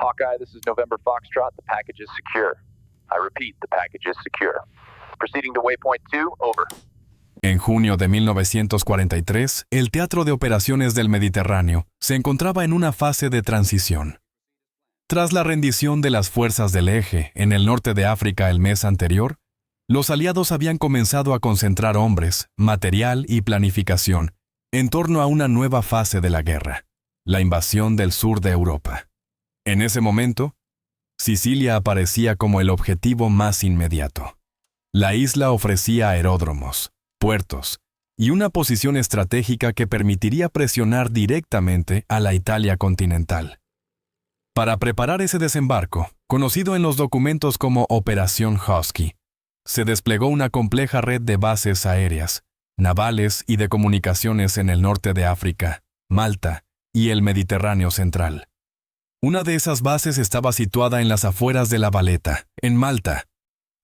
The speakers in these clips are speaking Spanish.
Hawkeye, this is November Foxtrot. The package is secure. I repeat, the package is secure. Proceeding to Waypoint 2, over. En junio de 1943, el Teatro de Operaciones del Mediterráneo se encontraba en una fase de transición. Tras la rendición de las fuerzas del Eje en el norte de África el mes anterior, los aliados habían comenzado a concentrar hombres, material y planificación en torno a una nueva fase de la guerra, la invasión del sur de Europa. En ese momento, Sicilia aparecía como el objetivo más inmediato. La isla ofrecía aeródromos, puertos y una posición estratégica que permitiría presionar directamente a la Italia continental. Para preparar ese desembarco, conocido en los documentos como Operación Husky, se desplegó una compleja red de bases aéreas, navales y de comunicaciones en el norte de África, Malta y el Mediterráneo central. Una de esas bases estaba situada en las afueras de La Valeta, en Malta.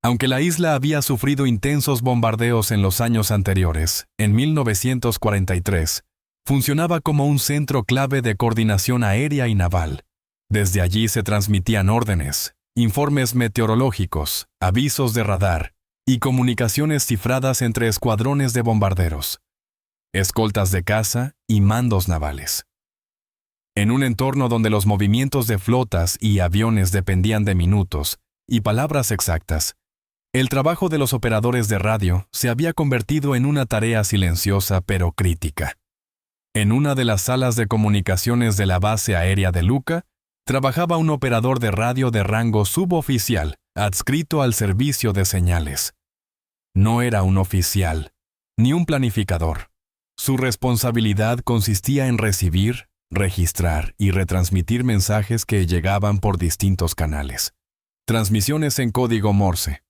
Aunque la isla había sufrido intensos bombardeos en los años anteriores, en 1943, funcionaba como un centro clave de coordinación aérea y naval. Desde allí se transmitían órdenes, informes meteorológicos, avisos de radar y comunicaciones cifradas entre escuadrones de bombarderos, escoltas de caza y mandos navales. En un entorno donde los movimientos de flotas y aviones dependían de minutos y palabras exactas, el trabajo de los operadores de radio se había convertido en una tarea silenciosa pero crítica. En una de las salas de comunicaciones de la base aérea de Lucca, trabajaba un operador de radio de rango suboficial, adscrito al servicio de señales. No era un oficial, ni un planificador. Su responsabilidad consistía en recibir, registrar y retransmitir mensajes que llegaban por distintos canales. Transmisiones en código Morse.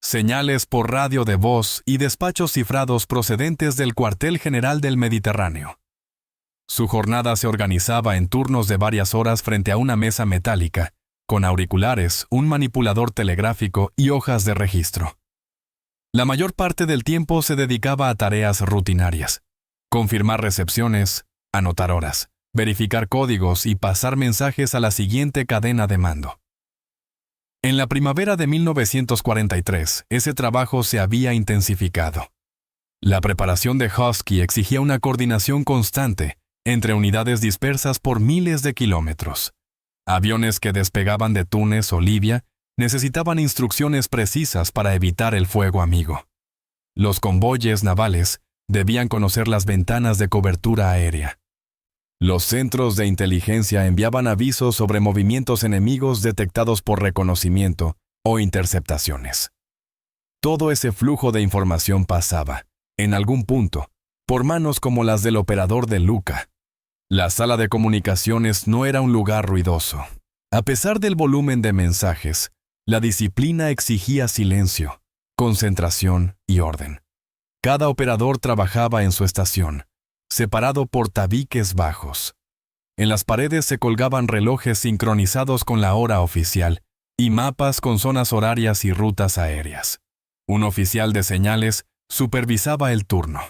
Señales por radio de voz y despachos cifrados procedentes del Cuartel General del Mediterráneo. Su jornada se organizaba en turnos de varias horas frente a una mesa metálica, con auriculares, un manipulador telegráfico y hojas de registro. La mayor parte del tiempo se dedicaba a tareas rutinarias: confirmar recepciones, anotar horas, verificar códigos y pasar mensajes a la siguiente cadena de mando. En la primavera de 1943, ese trabajo se había intensificado. La preparación de Husky exigía una coordinación constante entre unidades dispersas por miles de kilómetros. Aviones que despegaban de Túnez o Libia necesitaban instrucciones precisas para evitar el fuego amigo. Los convoyes navales debían conocer las ventanas de cobertura aérea. Los centros de inteligencia enviaban avisos sobre movimientos enemigos detectados por reconocimiento o interceptaciones. Todo ese flujo de información pasaba, en algún punto, por manos como las del operador de Lucca. La sala de comunicaciones no era un lugar ruidoso. A pesar del volumen de mensajes, la disciplina exigía silencio, concentración y orden. Cada operador trabajaba en su estación, separado por tabiques bajos. En las paredes se colgaban relojes sincronizados con la hora oficial y mapas con zonas horarias y rutas aéreas. Un oficial de señales supervisaba el turno,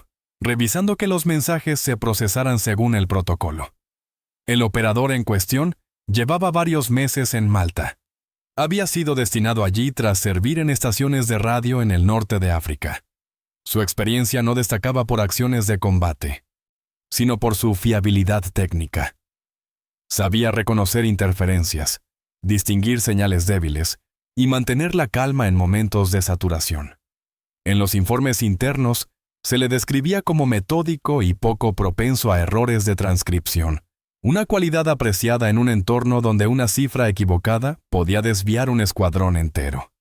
revisando que los mensajes se procesaran según el protocolo. El operador en cuestión llevaba varios meses en Malta. Había sido destinado allí tras servir en estaciones de radio en el norte de África. Su experiencia no destacaba por acciones de combate, sino por su fiabilidad técnica. Sabía reconocer interferencias, distinguir señales débiles y mantener la calma en momentos de saturación. En los informes internos, se le describía como metódico y poco propenso a errores de transcripción, una cualidad apreciada en un entorno donde una cifra equivocada podía desviar un escuadrón entero.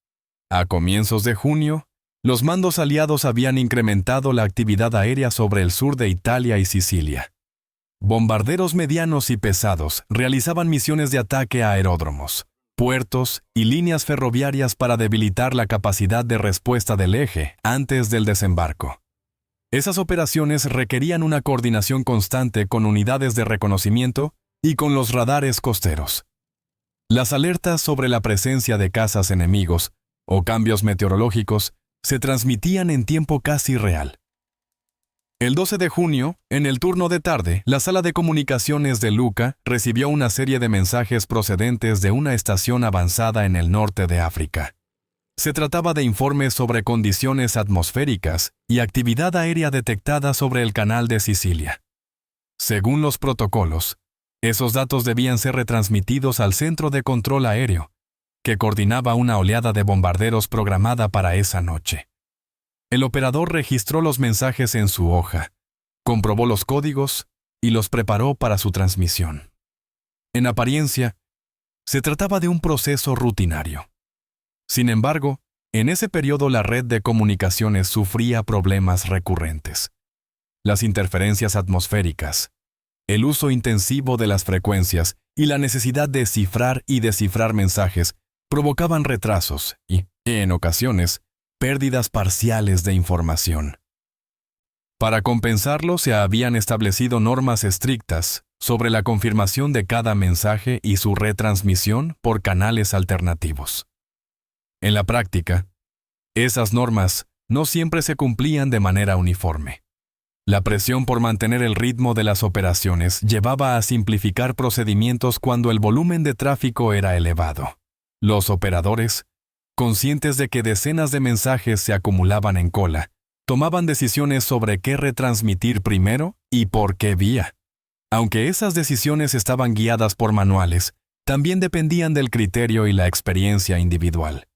A comienzos de junio, los mandos aliados habían incrementado la actividad aérea sobre el sur de Italia y Sicilia. Bombarderos medianos y pesados realizaban misiones de ataque a aeródromos, puertos y líneas ferroviarias para debilitar la capacidad de respuesta del Eje antes del desembarco. Esas operaciones requerían una coordinación constante con unidades de reconocimiento y con los radares costeros. Las alertas sobre la presencia de cazas enemigos o cambios meteorológicos se transmitían en tiempo casi real. El 12 de junio, en el turno de tarde, la sala de comunicaciones de Luca recibió una serie de mensajes procedentes de una estación avanzada en el norte de África. Se trataba de informes sobre condiciones atmosféricas y actividad aérea detectada sobre el canal de Sicilia. Según los protocolos, esos datos debían ser retransmitidos al Centro de Control Aéreo, que coordinaba una oleada de bombarderos programada para esa noche. El operador registró los mensajes en su hoja, comprobó los códigos y los preparó para su transmisión. En apariencia, se trataba de un proceso rutinario. Sin embargo, en ese periodo la red de comunicaciones sufría problemas recurrentes. Las interferencias atmosféricas, el uso intensivo de las frecuencias y la necesidad de cifrar y descifrar mensajes provocaban retrasos y, en ocasiones, pérdidas parciales de información. Para compensarlo, se habían establecido normas estrictas sobre la confirmación de cada mensaje y su retransmisión por canales alternativos. En la práctica, esas normas no siempre se cumplían de manera uniforme. La presión por mantener el ritmo de las operaciones llevaba a simplificar procedimientos cuando el volumen de tráfico era elevado. Los operadores, conscientes de que decenas de mensajes se acumulaban en cola, tomaban decisiones sobre qué retransmitir primero y por qué vía. Aunque esas decisiones estaban guiadas por manuales, también dependían del criterio y la experiencia individual.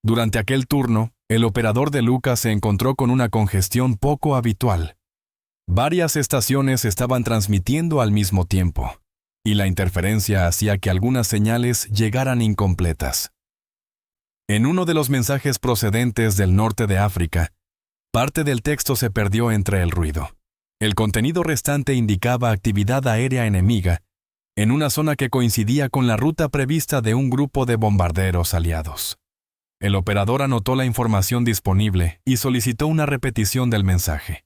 Durante aquel turno, el operador de Luca se encontró con una congestión poco habitual. Varias estaciones estaban transmitiendo al mismo tiempo, y la interferencia hacía que algunas señales llegaran incompletas. En uno de los mensajes procedentes del norte de África, parte del texto se perdió entre el ruido. El contenido restante indicaba actividad aérea enemiga en una zona que coincidía con la ruta prevista de un grupo de bombarderos aliados. El operador anotó la información disponible y solicitó una repetición del mensaje.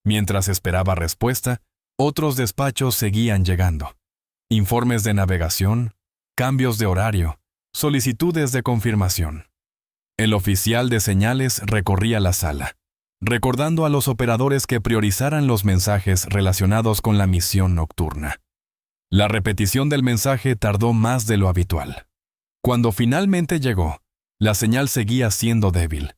Mientras esperaba respuesta, otros despachos seguían llegando. Informes de navegación, cambios de horario, solicitudes de confirmación. El oficial de señales recorría la sala, recordando a los operadores que priorizaran los mensajes relacionados con la misión nocturna. La repetición del mensaje tardó más de lo habitual. Cuando finalmente llegó, la señal seguía siendo débil.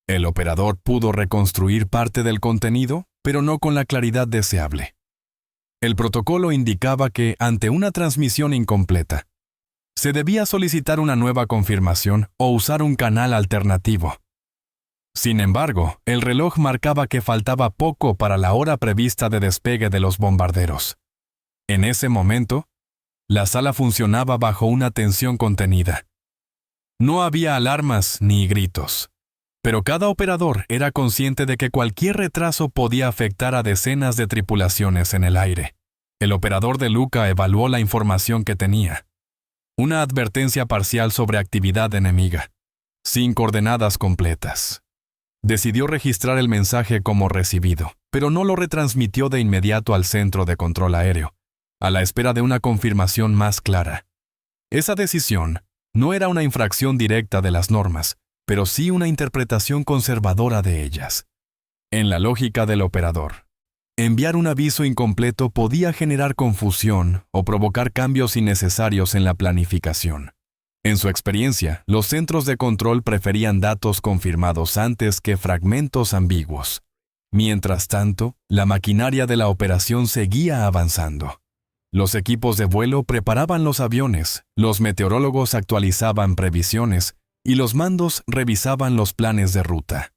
El operador pudo reconstruir parte del contenido, pero no con la claridad deseable. El protocolo indicaba que, ante una transmisión incompleta, se debía solicitar una nueva confirmación o usar un canal alternativo. Sin embargo, el reloj marcaba que faltaba poco para la hora prevista de despegue de los bombarderos. En ese momento, la sala funcionaba bajo una tensión contenida. No había alarmas ni gritos, pero cada operador era consciente de que cualquier retraso podía afectar a decenas de tripulaciones en el aire. El operador de Luca evaluó la información que tenía. Una advertencia parcial sobre actividad enemiga, sin coordenadas completas. Decidió registrar el mensaje como recibido, pero no lo retransmitió de inmediato al Centro de Control Aéreo, a la espera de una confirmación más clara. Esa decisión no era una infracción directa de las normas, pero sí una interpretación conservadora de ellas. En la lógica del operador, enviar un aviso incompleto podía generar confusión o provocar cambios innecesarios en la planificación. En su experiencia, los centros de control preferían datos confirmados antes que fragmentos ambiguos. Mientras tanto, la maquinaria de la operación seguía avanzando. Los equipos de vuelo preparaban los aviones, los meteorólogos actualizaban previsiones y los mandos revisaban los planes de ruta.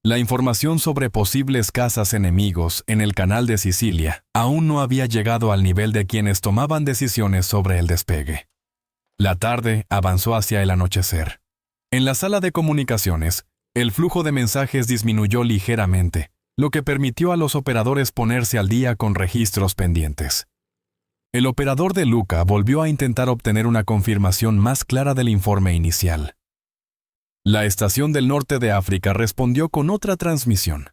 La información sobre posibles cazas enemigos en el canal de Sicilia aún no había llegado al nivel de quienes tomaban decisiones sobre el despegue. La tarde avanzó hacia el anochecer. En la sala de comunicaciones, el flujo de mensajes disminuyó ligeramente, lo que permitió a los operadores ponerse al día con registros pendientes. El operador de Luca volvió a intentar obtener una confirmación más clara del informe inicial. La estación del norte de África respondió con otra transmisión,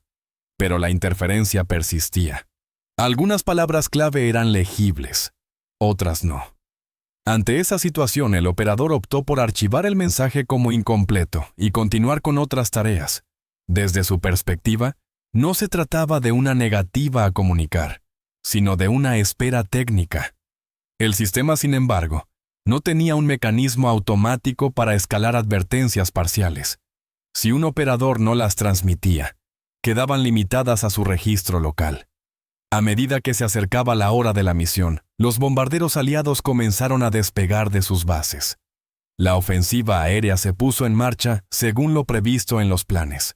pero la interferencia persistía. Algunas palabras clave eran legibles, otras no. Ante esa situación, el operador optó por archivar el mensaje como incompleto y continuar con otras tareas. Desde su perspectiva, No se trataba de una negativa a comunicar, sino de una espera técnica. El sistema, sin embargo, no tenía un mecanismo automático para escalar advertencias parciales. Si un operador no las transmitía, quedaban limitadas a su registro local. A medida que se acercaba la hora de la misión, los bombarderos aliados comenzaron a despegar de sus bases. La ofensiva aérea se puso en marcha según lo previsto en los planes.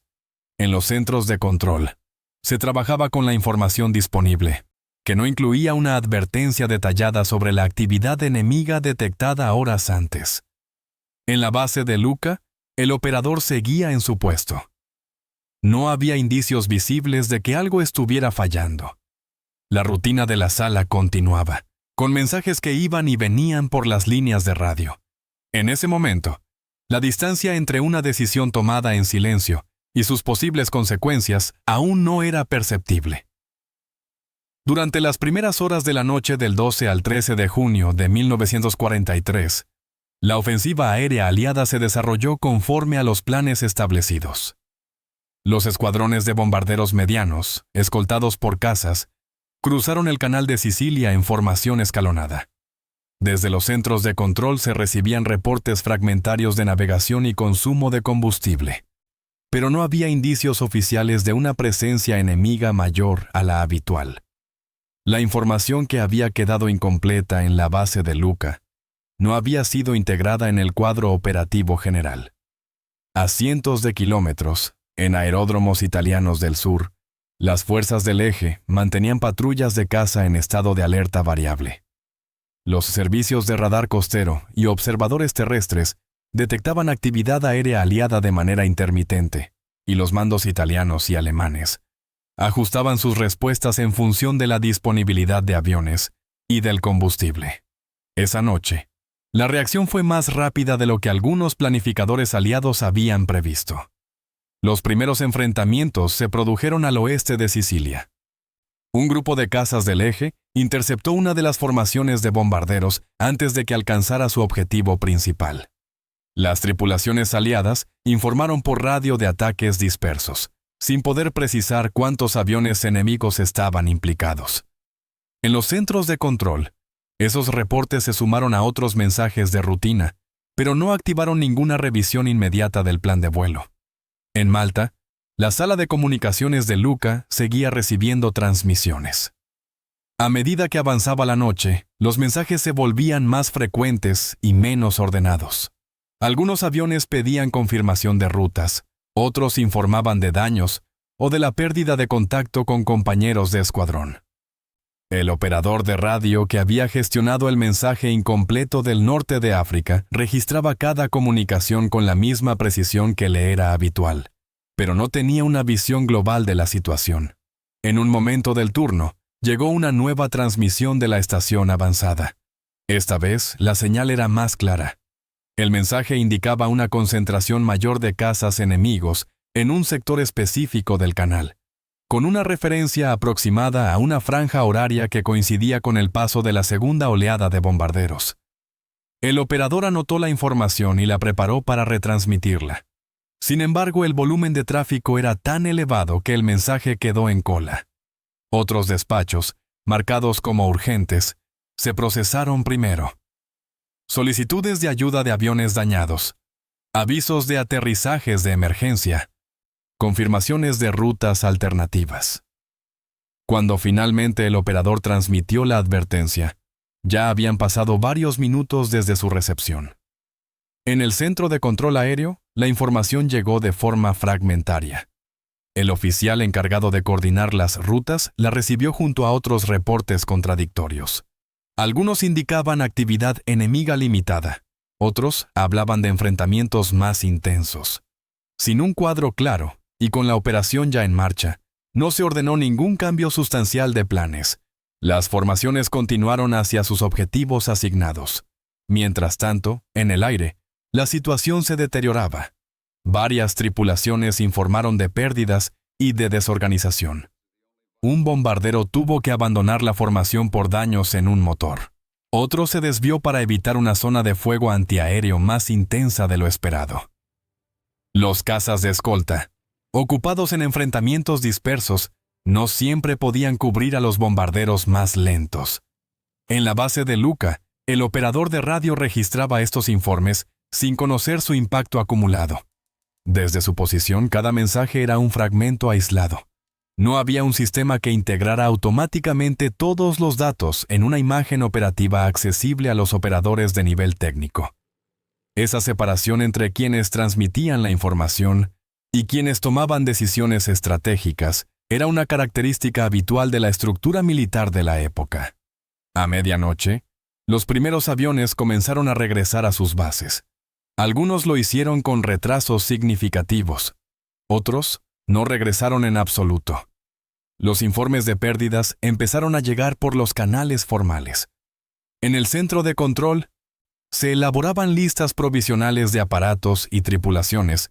En los centros de control, se trabajaba con la información disponible, que no incluía una advertencia detallada sobre la actividad enemiga detectada horas antes. En la base de Luca, el operador seguía en su puesto. No había indicios visibles de que algo estuviera fallando. La rutina de la sala continuaba, con mensajes que iban y venían por las líneas de radio. En ese momento, la distancia entre una decisión tomada en silencio y sus posibles consecuencias aún no era perceptible. Durante las primeras horas de la noche del 12 al 13 de junio de 1943, la ofensiva aérea aliada se desarrolló conforme a los planes establecidos. Los escuadrones de bombarderos medianos, escoltados por cazas, cruzaron el canal de Sicilia en formación escalonada. Desde los centros de control se recibían reportes fragmentarios de navegación y consumo de combustible, pero no había indicios oficiales de una presencia enemiga mayor a la habitual. La información que había quedado incompleta en la base de Luca no había sido integrada en el cuadro operativo general. A cientos de kilómetros, en aeródromos italianos del sur, las fuerzas del eje mantenían patrullas de caza en estado de alerta variable. Los servicios de radar costero y observadores terrestres detectaban actividad aérea aliada de manera intermitente, y los mandos italianos y alemanes ajustaban sus respuestas en función de la disponibilidad de aviones y del combustible. Esa noche, la reacción fue más rápida de lo que algunos planificadores aliados habían previsto. Los primeros enfrentamientos se produjeron al oeste de Sicilia. Un grupo de cazas del eje interceptó una de las formaciones de bombarderos antes de que alcanzara su objetivo principal. Las tripulaciones aliadas informaron por radio de ataques dispersos, sin poder precisar cuántos aviones enemigos estaban implicados. En los centros de control, esos reportes se sumaron a otros mensajes de rutina, pero no activaron ninguna revisión inmediata del plan de vuelo. En Malta, la sala de comunicaciones de Luca seguía recibiendo transmisiones. A medida que avanzaba la noche, los mensajes se volvían más frecuentes y menos ordenados. Algunos aviones pedían confirmación de rutas, otros informaban de daños o de la pérdida de contacto con compañeros de escuadrón. El operador de radio que había gestionado el mensaje incompleto del norte de África registraba cada comunicación con la misma precisión que le era habitual, pero no tenía una visión global de la situación. En un momento del turno, llegó una nueva transmisión de la estación avanzada. Esta vez, la señal era más clara. El mensaje indicaba una concentración mayor de cazas enemigos en un sector específico del canal, con una referencia aproximada a una franja horaria que coincidía con el paso de la segunda oleada de bombarderos. El operador anotó la información y la preparó para retransmitirla. Sin embargo, el volumen de tráfico era tan elevado que el mensaje quedó en cola. Otros despachos, marcados como urgentes, se procesaron primero. Solicitudes de ayuda de aviones dañados, avisos de aterrizajes de emergencia, confirmaciones de rutas alternativas. Cuando finalmente el operador transmitió la advertencia, ya habían pasado varios minutos desde su recepción. En el centro de control aéreo, la información llegó de forma fragmentaria. El oficial encargado de coordinar las rutas la recibió junto a otros reportes contradictorios. Algunos indicaban actividad enemiga limitada, otros hablaban de enfrentamientos más intensos. Sin un cuadro claro, y con la operación ya en marcha, no se ordenó ningún cambio sustancial de planes. Las formaciones continuaron hacia sus objetivos asignados. Mientras tanto, en el aire, la situación se deterioraba. Varias tripulaciones informaron de pérdidas y de desorganización. Un bombardero tuvo que abandonar la formación por daños en un motor. Otro se desvió para evitar una zona de fuego antiaéreo más intensa de lo esperado. Los cazas de escolta, Ocupados en enfrentamientos dispersos, no siempre podían cubrir a los bombarderos más lentos. En la base de Luca, el operador de radio registraba estos informes sin conocer su impacto acumulado. Desde su posición, cada mensaje era un fragmento aislado. No había un sistema que integrara automáticamente todos los datos en una imagen operativa accesible a los operadores de nivel técnico. Esa separación entre quienes transmitían la información y quienes tomaban decisiones estratégicas era una característica habitual de la estructura militar de la época. A medianoche, los primeros aviones comenzaron a regresar a sus bases. Algunos lo hicieron con retrasos significativos. Otros no regresaron en absoluto. Los informes de pérdidas empezaron a llegar por los canales formales. En el centro de control, se elaboraban listas provisionales de aparatos y tripulaciones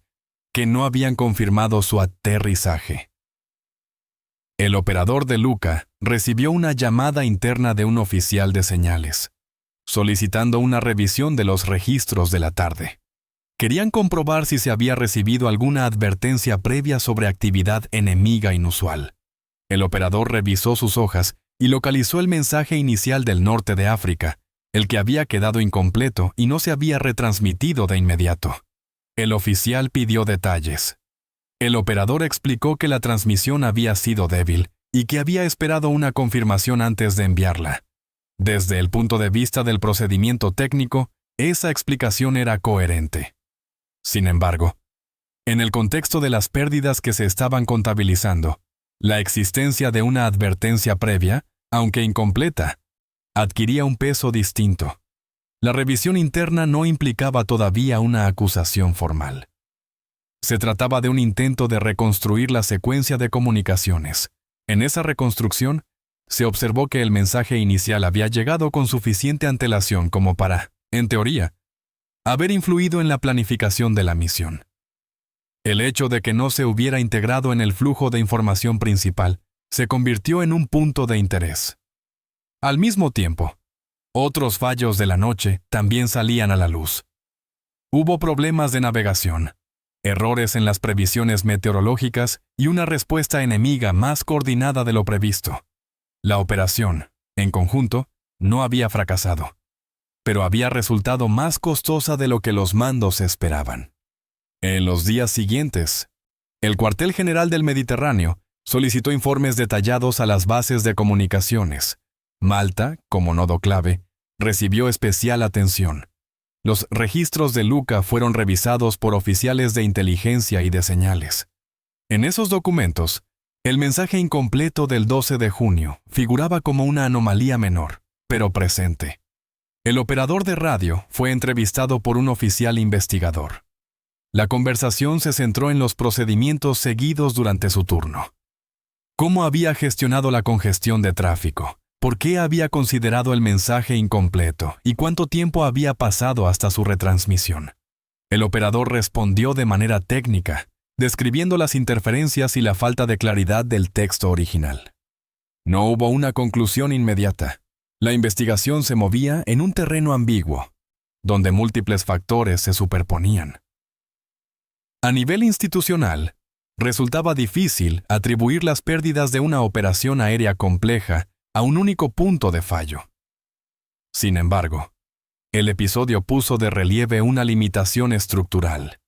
que no habían confirmado su aterrizaje. El operador de Luca recibió una llamada interna de un oficial de señales, solicitando una revisión de los registros de la tarde. Querían comprobar si se había recibido alguna advertencia previa sobre actividad enemiga inusual. El operador revisó sus hojas y localizó el mensaje inicial del norte de África, el que había quedado incompleto y no se había retransmitido de inmediato. El oficial pidió detalles. El operador explicó que la transmisión había sido débil y que había esperado una confirmación antes de enviarla. Desde el punto de vista del procedimiento técnico, esa explicación era coherente. Sin embargo, en el contexto de las pérdidas que se estaban contabilizando, la existencia de una advertencia previa, aunque incompleta, adquiría un peso distinto. La revisión interna no implicaba todavía una acusación formal. Se trataba de un intento de reconstruir la secuencia de comunicaciones. En esa reconstrucción, se observó que el mensaje inicial había llegado con suficiente antelación como para, en teoría, haber influido en la planificación de la misión. El hecho de que no se hubiera integrado en el flujo de información principal se convirtió en un punto de interés. Al mismo tiempo, otros fallos de la noche también salían a la luz. Hubo problemas de navegación, errores en las previsiones meteorológicas y una respuesta enemiga más coordinada de lo previsto. La operación, en conjunto, no había fracasado, pero había resultado más costosa de lo que los mandos esperaban. En los días siguientes, el Cuartel General del Mediterráneo solicitó informes detallados a las bases de comunicaciones. Malta, como nodo clave, recibió especial atención. Los registros de Luca fueron revisados por oficiales de inteligencia y de señales. En esos documentos, el mensaje incompleto del 12 de junio figuraba como una anomalía menor, pero presente. El operador de radio fue entrevistado por un oficial investigador. La conversación se centró en los procedimientos seguidos durante su turno. ¿Cómo había gestionado la congestión de tráfico? ¿Por qué había considerado el mensaje incompleto? ¿Y cuánto tiempo había pasado hasta su retransmisión? El operador respondió de manera técnica, describiendo las interferencias y la falta de claridad del texto original. No hubo una conclusión inmediata. La investigación se movía en un terreno ambiguo, donde múltiples factores se superponían. A nivel institucional, resultaba difícil atribuir las pérdidas de una operación aérea compleja a un único punto de fallo. Sin embargo, el episodio puso de relieve una limitación estructural: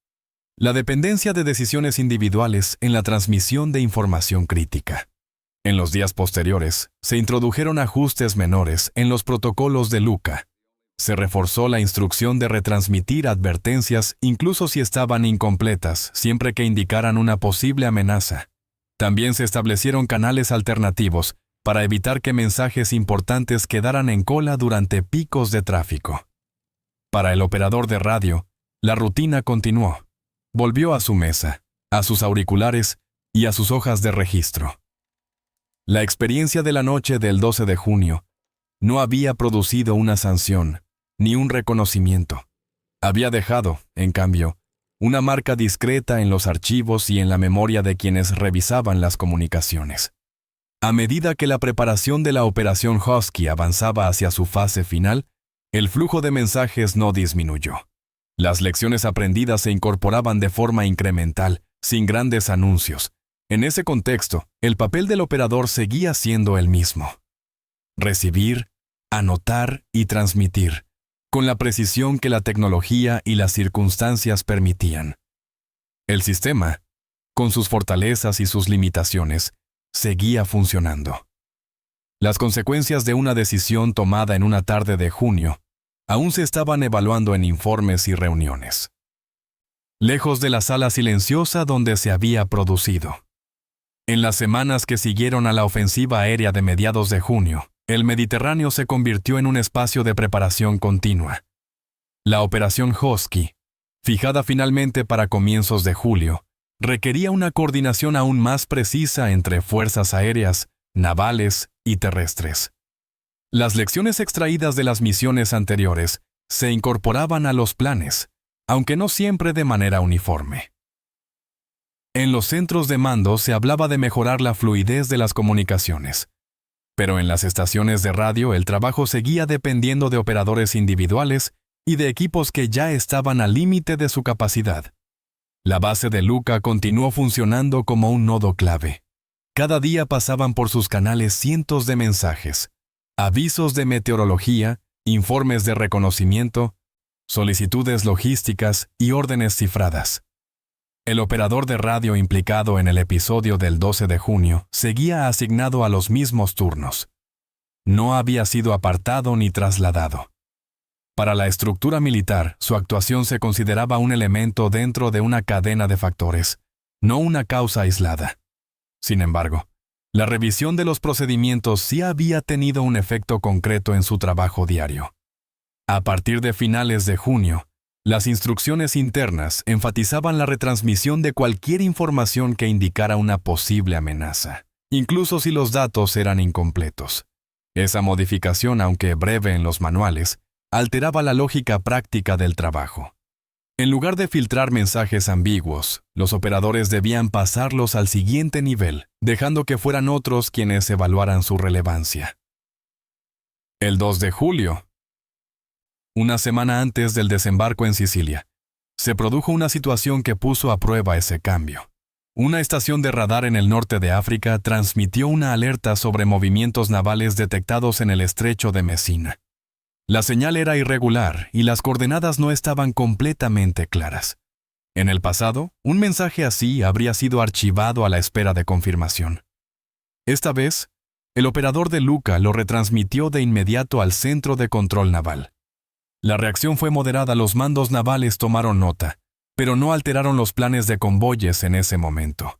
la dependencia de decisiones individuales en la transmisión de información crítica. En los días posteriores, se introdujeron ajustes menores en los protocolos de Luca. Se reforzó la instrucción de retransmitir advertencias incluso si estaban incompletas, siempre que indicaran una posible amenaza. También se establecieron canales alternativos para evitar que mensajes importantes quedaran en cola durante picos de tráfico. Para el operador de radio, la rutina continuó. Volvió a su mesa, a sus auriculares y a sus hojas de registro. La experiencia de la noche del 12 de junio no había producido una sanción ni un reconocimiento. Había dejado, en cambio, una marca discreta en los archivos y en la memoria de quienes revisaban las comunicaciones. A medida que la preparación de la Operación Husky avanzaba hacia su fase final, el flujo de mensajes no disminuyó. Las lecciones aprendidas se incorporaban de forma incremental, sin grandes anuncios. En ese contexto, el papel del operador seguía siendo el mismo: recibir, anotar y transmitir, con la precisión que la tecnología y las circunstancias permitían. El sistema, con sus fortalezas y sus limitaciones, seguía funcionando. Las consecuencias de una decisión tomada en una tarde de junio aún se estaban evaluando en informes y reuniones. Lejos de la sala silenciosa donde se había producido. En las semanas que siguieron a la ofensiva aérea de mediados de junio, el Mediterráneo se convirtió en un espacio de preparación continua. La Operación Husky, fijada finalmente para comienzos de julio, requería una coordinación aún más precisa entre fuerzas aéreas, navales y terrestres. Las lecciones extraídas de las misiones anteriores se incorporaban a los planes, aunque no siempre de manera uniforme. En los centros de mando se hablaba de mejorar la fluidez de las comunicaciones, pero en las estaciones de radio el trabajo seguía dependiendo de operadores individuales y de equipos que ya estaban al límite de su capacidad. La base de Luca continuó funcionando como un nodo clave. Cada día pasaban por sus canales cientos de mensajes, avisos de meteorología, informes de reconocimiento, solicitudes logísticas y órdenes cifradas. El operador de radio implicado en el episodio del 12 de junio seguía asignado a los mismos turnos. No había sido apartado ni trasladado. Para la estructura militar, su actuación se consideraba un elemento dentro de una cadena de factores, no una causa aislada. Sin embargo, la revisión de los procedimientos sí había tenido un efecto concreto en su trabajo diario. A partir de finales de junio, las instrucciones internas enfatizaban la retransmisión de cualquier información que indicara una posible amenaza, incluso si los datos eran incompletos. Esa modificación, aunque breve en los manuales, alteraba la lógica práctica del trabajo. En lugar de filtrar mensajes ambiguos, los operadores debían pasarlos al siguiente nivel, dejando que fueran otros quienes evaluaran su relevancia. El 2 de julio, una semana antes del desembarco en Sicilia, se produjo una situación que puso a prueba ese cambio. Una estación de radar en el norte de África transmitió una alerta sobre movimientos navales detectados en el estrecho de Messina. La señal era irregular y las coordenadas no estaban completamente claras. En el pasado, un mensaje así habría sido archivado a la espera de confirmación. Esta vez, el operador de Luca lo retransmitió de inmediato al Centro de Control Naval. La reacción fue moderada, los mandos navales tomaron nota, pero no alteraron los planes de convoyes en ese momento.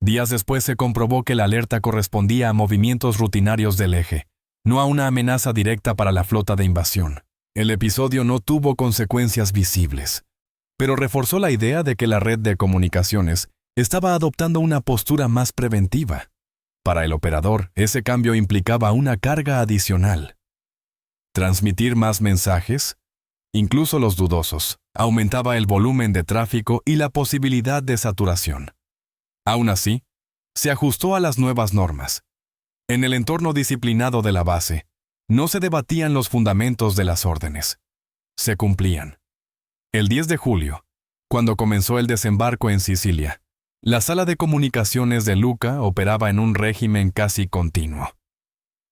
Días después se comprobó que la alerta correspondía a movimientos rutinarios del eje, no a una amenaza directa para la flota de invasión. El episodio no tuvo consecuencias visibles, pero reforzó la idea de que la red de comunicaciones estaba adoptando una postura más preventiva. Para el operador, ese cambio implicaba una carga adicional. Transmitir más mensajes, incluso los dudosos, aumentaba el volumen de tráfico y la posibilidad de saturación. Aún así, se ajustó a las nuevas normas. En el entorno disciplinado de la base, no se debatían los fundamentos de las órdenes. Se cumplían. El 10 de julio, cuando comenzó el desembarco en Sicilia, la sala de comunicaciones de Luca operaba en un régimen casi continuo.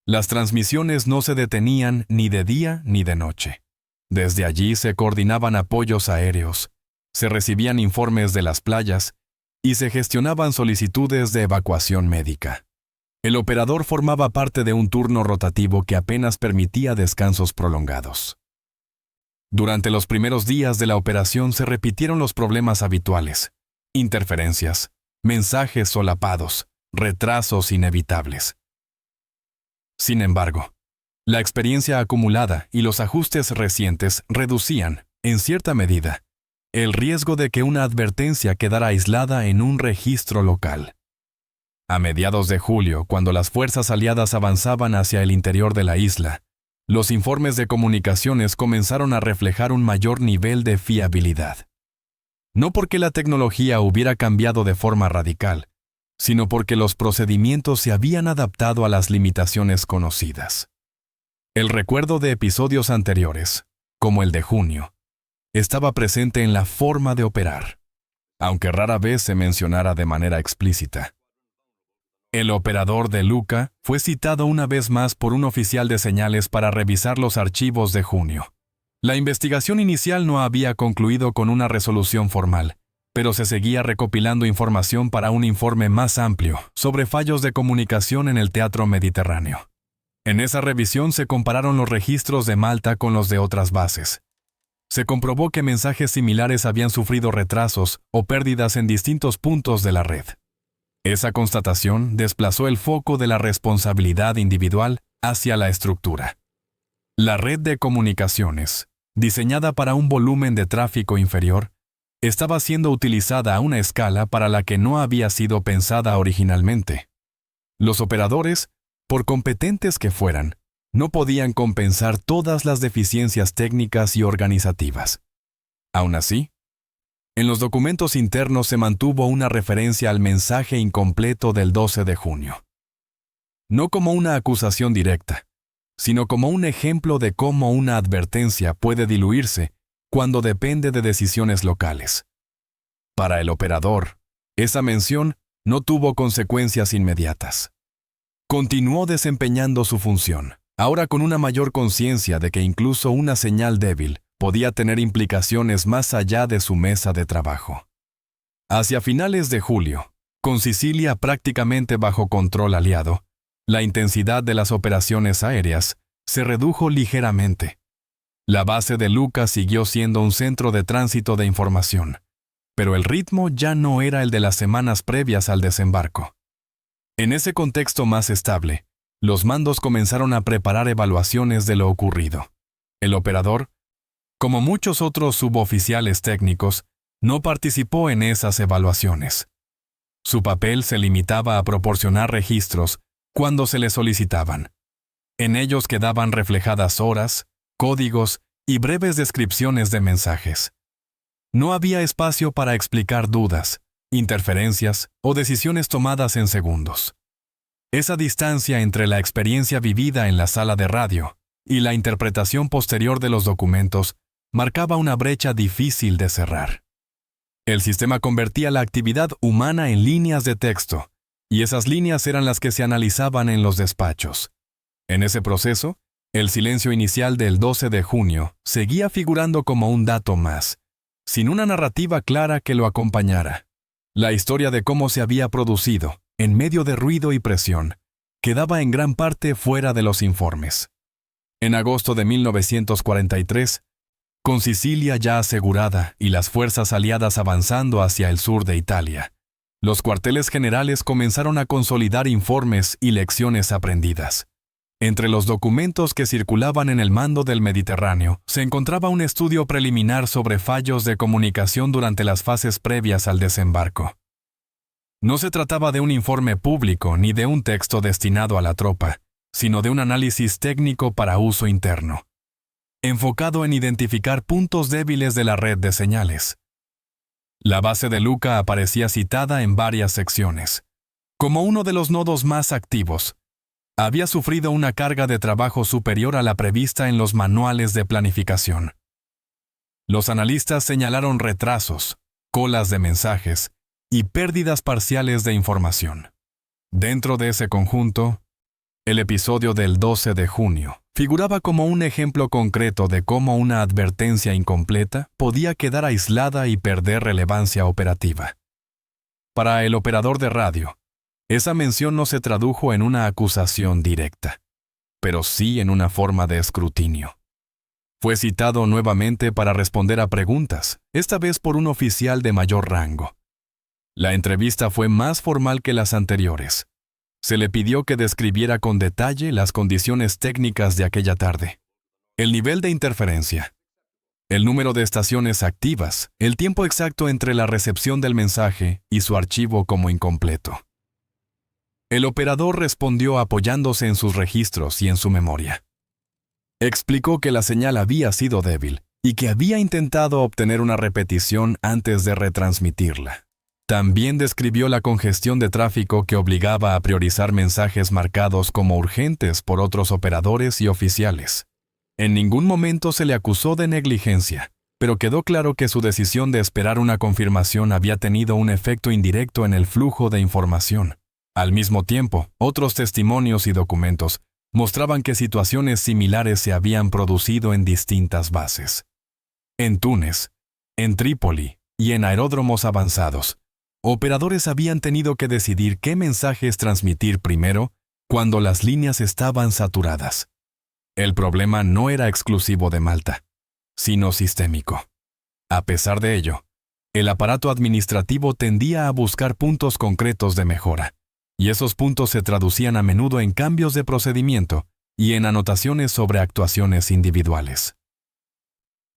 Las transmisiones no se detenían ni de día ni de noche. Desde allí se coordinaban apoyos aéreos, se recibían informes de las playas y se gestionaban solicitudes de evacuación médica. El operador formaba parte de un turno rotativo que apenas permitía descansos prolongados. Durante los primeros días de la operación se repitieron los problemas habituales: interferencias, mensajes solapados, retrasos inevitables. Sin embargo, la experiencia acumulada y los ajustes recientes reducían, en cierta medida, el riesgo de que una advertencia quedara aislada en un registro local. A mediados de julio, cuando las fuerzas aliadas avanzaban hacia el interior de la isla, los informes de comunicaciones comenzaron a reflejar un mayor nivel de fiabilidad. No porque la tecnología hubiera cambiado de forma radical, sino porque los procedimientos se habían adaptado a las limitaciones conocidas. El recuerdo de episodios anteriores, como el de junio, estaba presente en la forma de operar. aunque rara vez se mencionara de manera explícita. El operador de Luca fue citado una vez más por un oficial de señales para revisar los archivos de junio. La investigación inicial no había concluido con una resolución formal, pero se seguía recopilando información para un informe más amplio sobre fallos de comunicación en el teatro mediterráneo. En esa revisión se compararon los registros de Malta con los de otras bases. Se comprobó que mensajes similares habían sufrido retrasos o pérdidas en distintos puntos de la red. Esa constatación desplazó el foco de la responsabilidad individual hacia la estructura. La red de comunicaciones, diseñada para un volumen de tráfico inferior, estaba siendo utilizada a una escala para la que no había sido pensada originalmente. Los operadores, por competentes que fueran, no podían compensar todas las deficiencias técnicas y organizativas. Aún así, en los documentos internos se mantuvo una referencia al mensaje incompleto del 12 de junio. No como una acusación directa, sino como un ejemplo de cómo una advertencia puede diluirse cuando depende de decisiones locales. Para el operador, esa mención no tuvo consecuencias inmediatas. Continuó desempeñando su función, ahora con una mayor conciencia de que incluso una señal débil podía tener implicaciones más allá de su mesa de trabajo. Hacia finales de julio, con Sicilia prácticamente bajo control aliado, la intensidad de las operaciones aéreas se redujo ligeramente. La base de Luca siguió siendo un centro de tránsito de información, pero el ritmo ya no era el de las semanas previas al desembarco. En ese contexto más estable, los mandos comenzaron a preparar evaluaciones de lo ocurrido. El operador, como muchos otros suboficiales técnicos, no participó en esas evaluaciones. Su papel se limitaba a proporcionar registros cuando se le solicitaban. En ellos quedaban reflejadas horas, códigos y breves descripciones de mensajes. No había espacio para explicar dudas, interferencias o decisiones tomadas en segundos. Esa distancia entre la experiencia vivida en la sala de radio y la interpretación posterior de los documentos marcaba una brecha difícil de cerrar. El sistema convertía la actividad humana en líneas de texto, y esas líneas eran las que se analizaban en los despachos. En ese proceso, el silencio inicial del 12 de junio seguía figurando como un dato más, sin una narrativa clara que lo acompañara. La historia de cómo se había producido, en medio de ruido y presión, quedaba en gran parte fuera de los informes. En agosto de 1943, con Sicilia ya asegurada y las fuerzas aliadas avanzando hacia el sur de Italia, los cuarteles generales comenzaron a consolidar informes y lecciones aprendidas. Entre los documentos que circulaban en el mando del Mediterráneo se encontraba un estudio preliminar sobre fallos de comunicación durante las fases previas al desembarco. No se trataba de un informe público ni de un texto destinado a la tropa, sino de un análisis técnico para uso interno, enfocado en identificar puntos débiles de la red de señales. La base de Luca aparecía citada en varias secciones. Como uno de los nodos más activos, había sufrido una carga de trabajo superior a la prevista en los manuales de planificación. Los analistas señalaron retrasos, colas de mensajes y pérdidas parciales de información. Dentro de ese conjunto, el episodio del 12 de junio figuraba como un ejemplo concreto de cómo una advertencia incompleta podía quedar aislada y perder relevancia operativa. Para el operador de radio, esa mención no se tradujo en una acusación directa, pero sí en una forma de escrutinio. Fue citado nuevamente para responder a preguntas, esta vez por un oficial de mayor rango. La entrevista fue más formal que las anteriores. Se le pidió que describiera con detalle las condiciones técnicas de aquella tarde, el nivel de interferencia, el número de estaciones activas, el tiempo exacto entre la recepción del mensaje y su archivo como incompleto. El operador respondió apoyándose en sus registros y en su memoria. Explicó que la señal había sido débil y que había intentado obtener una repetición antes de retransmitirla. También describió la congestión de tráfico que obligaba a priorizar mensajes marcados como urgentes por otros operadores y oficiales. En ningún momento se le acusó de negligencia, pero quedó claro que su decisión de esperar una confirmación había tenido un efecto indirecto en el flujo de información. Al mismo tiempo, otros testimonios y documentos mostraban que situaciones similares se habían producido en distintas bases. En Túnez, en Trípoli y en aeródromos avanzados, operadores habían tenido que decidir qué mensajes transmitir primero cuando las líneas estaban saturadas. El problema no era exclusivo de Malta, sino sistémico. A pesar de ello, el aparato administrativo tendía a buscar puntos concretos de mejora, y esos puntos se traducían a menudo en cambios de procedimiento y en anotaciones sobre actuaciones individuales.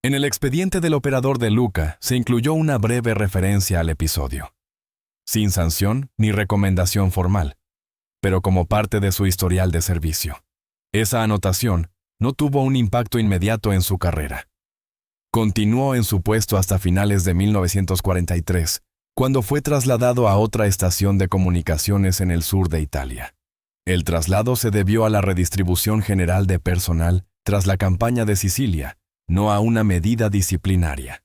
En el expediente del operador de Lucca se incluyó una breve referencia al episodio, sin sanción ni recomendación formal, pero como parte de su historial de servicio. Esa anotación no tuvo un impacto inmediato en su carrera. Continuó en su puesto hasta finales de 1943, cuando fue trasladado a otra estación de comunicaciones en el sur de Italia. El traslado se debió a la redistribución general de personal tras la campaña de Sicilia, no a una medida disciplinaria.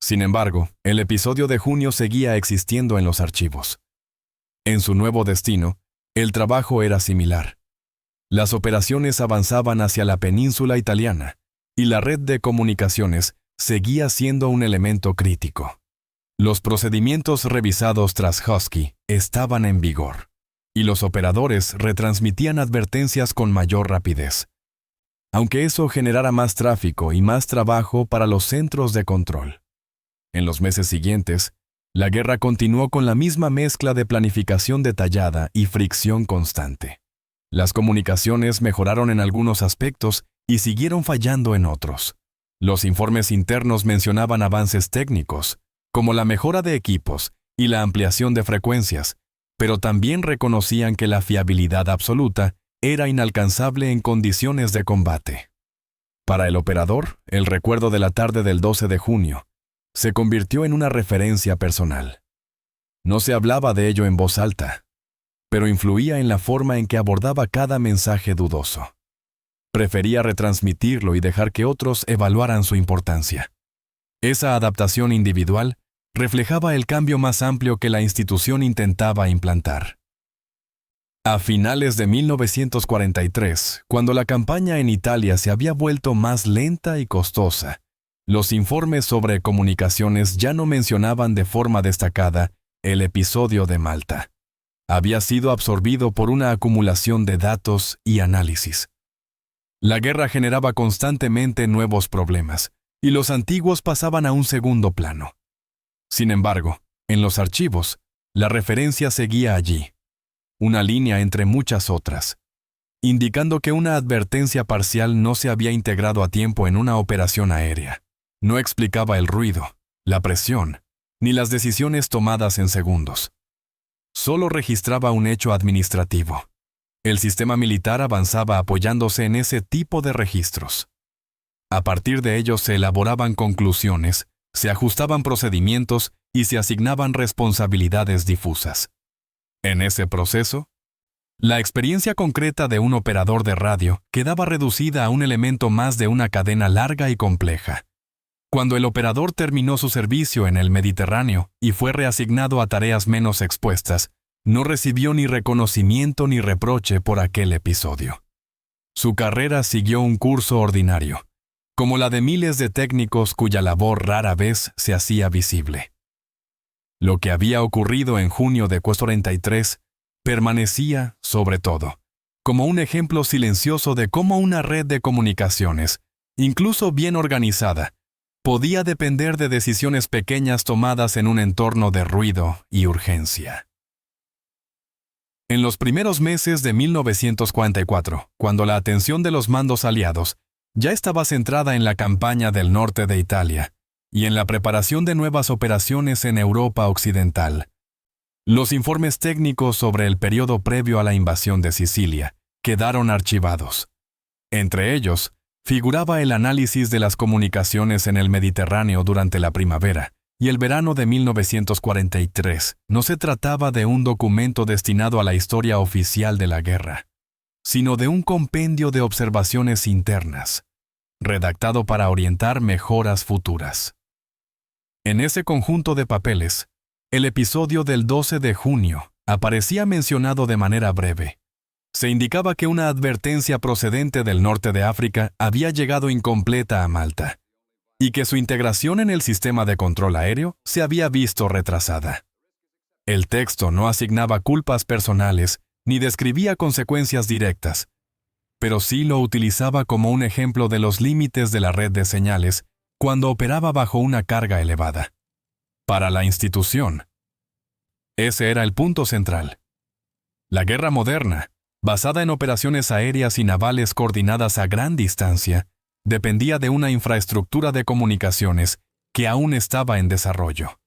Sin embargo, el episodio de junio seguía existiendo en los archivos. En su nuevo destino, el trabajo era similar. Las operaciones avanzaban hacia la península italiana, y la red de comunicaciones seguía siendo un elemento crítico. Los procedimientos revisados tras Husky estaban en vigor, y los operadores retransmitían advertencias con mayor rapidez, aunque eso generara más tráfico y más trabajo para los centros de control. En los meses siguientes, la guerra continuó con la misma mezcla de planificación detallada y fricción constante. Las comunicaciones mejoraron en algunos aspectos y siguieron fallando en otros. Los informes internos mencionaban avances técnicos, como la mejora de equipos y la ampliación de frecuencias, pero también reconocían que la fiabilidad absoluta era inalcanzable en condiciones de combate. Para el operador, el recuerdo de la tarde del 12 de junio se convirtió en una referencia personal. No se hablaba de ello en voz alta, pero influía en la forma en que abordaba cada mensaje dudoso. Prefería retransmitirlo y dejar que otros evaluaran su importancia. Esa adaptación individual reflejaba el cambio más amplio que la institución intentaba implantar. A finales de 1943, cuando la campaña en Italia se había vuelto más lenta y costosa, los informes sobre comunicaciones ya no mencionaban de forma destacada el episodio de Malta. Había sido absorbido por una acumulación de datos y análisis. La guerra generaba constantemente nuevos problemas, y los antiguos pasaban a un segundo plano. Sin embargo, en los archivos, la referencia seguía allí, una línea entre muchas otras, indicando que una advertencia parcial no se había integrado a tiempo en una operación aérea. No explicaba el ruido, la presión, ni las decisiones tomadas en segundos. Solo registraba un hecho administrativo. El sistema militar avanzaba apoyándose en ese tipo de registros. A partir de ellos se elaboraban conclusiones, se ajustaban procedimientos y se asignaban responsabilidades difusas. En ese proceso, la experiencia concreta de un operador de radio quedaba reducida a un elemento más de una cadena larga y compleja. Cuando el operador terminó su servicio en el Mediterráneo y fue reasignado a tareas menos expuestas, no recibió ni reconocimiento ni reproche por aquel episodio. Su carrera siguió un curso ordinario, como la de miles de técnicos cuya labor rara vez se hacía visible. Lo que había ocurrido en junio de 1943 permanecía, sobre todo, como un ejemplo silencioso de cómo una red de comunicaciones, incluso bien organizada, podía depender de decisiones pequeñas tomadas en un entorno de ruido y urgencia. En los primeros meses de 1944, cuando la atención de los mandos aliados ya estaba centrada en la campaña del norte de Italia y en la preparación de nuevas operaciones en Europa Occidental, los informes técnicos sobre el periodo previo a la invasión de Sicilia quedaron archivados. Entre ellos, figuraba el análisis de las comunicaciones en el Mediterráneo durante la primavera y el verano de 1943. No se trataba de un documento destinado a la historia oficial de la guerra, sino de un compendio de observaciones internas, redactado para orientar mejoras futuras. En ese conjunto de papeles, el episodio del 12 de junio aparecía mencionado de manera breve. Se indicaba que una advertencia procedente del norte de África había llegado incompleta a Malta, y que su integración en el sistema de control aéreo se había visto retrasada. El texto no asignaba culpas personales ni describía consecuencias directas, pero sí lo utilizaba como un ejemplo de los límites de la red de señales cuando operaba bajo una carga elevada. Para la institución, ese era el punto central. La guerra moderna, basada en operaciones aéreas y navales coordinadas a gran distancia, dependía de una infraestructura de comunicaciones que aún estaba en desarrollo.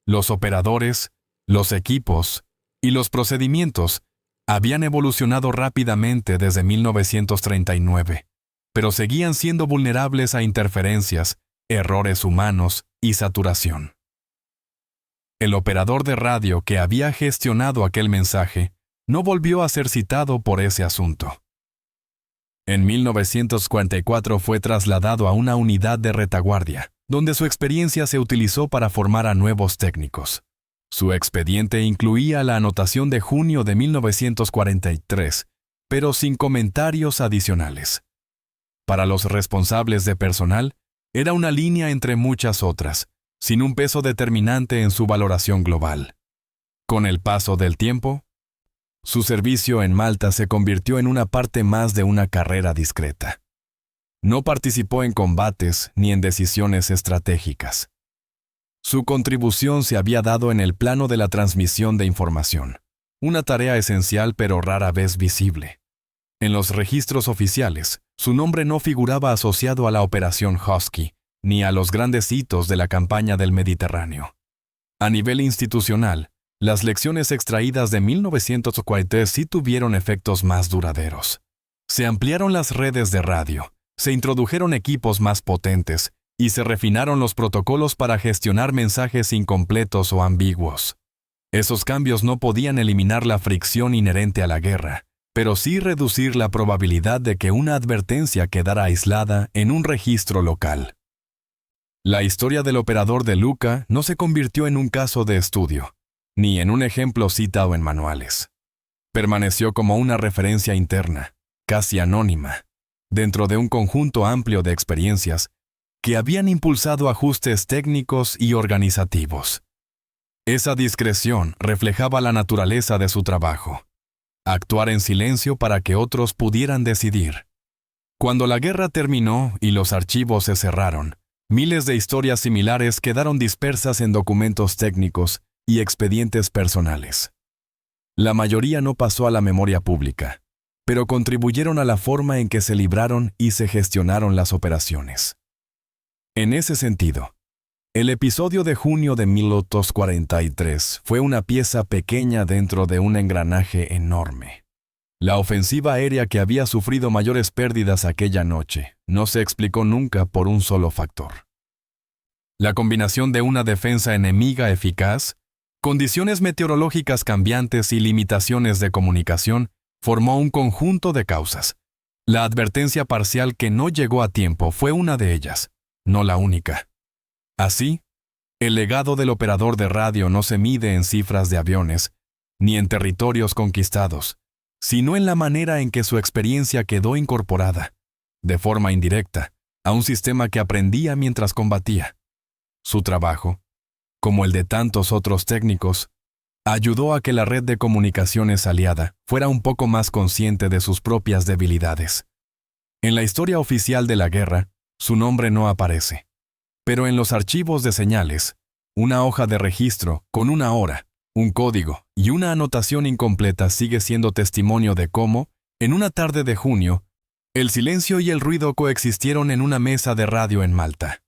Los operadores, los equipos y los procedimientos habían evolucionado rápidamente desde 1939, pero seguían siendo vulnerables a interferencias, errores humanos y saturación. El operador de radio que había gestionado aquel mensaje no volvió a ser citado por ese asunto. En 1944 fue trasladado a una unidad de retaguardia, donde su experiencia se utilizó para formar a nuevos técnicos. Su expediente incluía la anotación de junio de 1943, pero sin comentarios adicionales. Para los responsables de personal, era una línea entre muchas otras, sin un peso determinante en su valoración global. Con el paso del tiempo, su servicio en Malta se convirtió en una parte más de una carrera discreta. No participó en combates ni en decisiones estratégicas. Su contribución se había dado en el plano de la transmisión de información, una tarea esencial pero rara vez visible. En los registros oficiales, su nombre no figuraba asociado a la Operación Husky, ni a los grandes hitos de la campaña del Mediterráneo. A nivel institucional, las lecciones extraídas de 1943 sí tuvieron efectos más duraderos. Se ampliaron las redes de radio, se introdujeron equipos más potentes y se refinaron los protocolos para gestionar mensajes incompletos o ambiguos. Esos cambios no podían eliminar la fricción inherente a la guerra, pero sí reducir la probabilidad de que una advertencia quedara aislada en un registro local. La historia del operador de Lucca no se convirtió en un caso de estudio, ni en un ejemplo citado en manuales. Permaneció como una referencia interna, casi anónima, dentro de un conjunto amplio de experiencias que habían impulsado ajustes técnicos y organizativos. Esa discreción reflejaba la naturaleza de su trabajo: actuar en silencio para que otros pudieran decidir. Cuando la guerra terminó y los archivos se cerraron, miles de historias similares quedaron dispersas en documentos técnicos y expedientes personales. La mayoría no pasó a la memoria pública, pero contribuyeron a la forma en que se libraron y se gestionaron las operaciones. En ese sentido, el episodio de junio de 1943 fue una pieza pequeña dentro de un engranaje enorme. La ofensiva aérea que había sufrido mayores pérdidas aquella noche no se explicó nunca por un solo factor. La combinación de una defensa enemiga eficaz, condiciones meteorológicas cambiantes y limitaciones de comunicación formó un conjunto de causas. La advertencia parcial que no llegó a tiempo fue una de ellas, no la única. Así, el legado del operador de radio no se mide en cifras de aviones, ni en territorios conquistados, sino en la manera en que su experiencia quedó incorporada, de forma indirecta, a un sistema que aprendía mientras combatía. Su trabajo, como el de tantos otros técnicos, ayudó a que la red de comunicaciones aliada fuera un poco más consciente de sus propias debilidades. En la historia oficial de la guerra, su nombre no aparece, pero en los archivos de señales, una hoja de registro con una hora, un código y una anotación incompleta sigue siendo testimonio de cómo, en una tarde de junio, el silencio y el ruido coexistieron en una mesa de radio en Malta.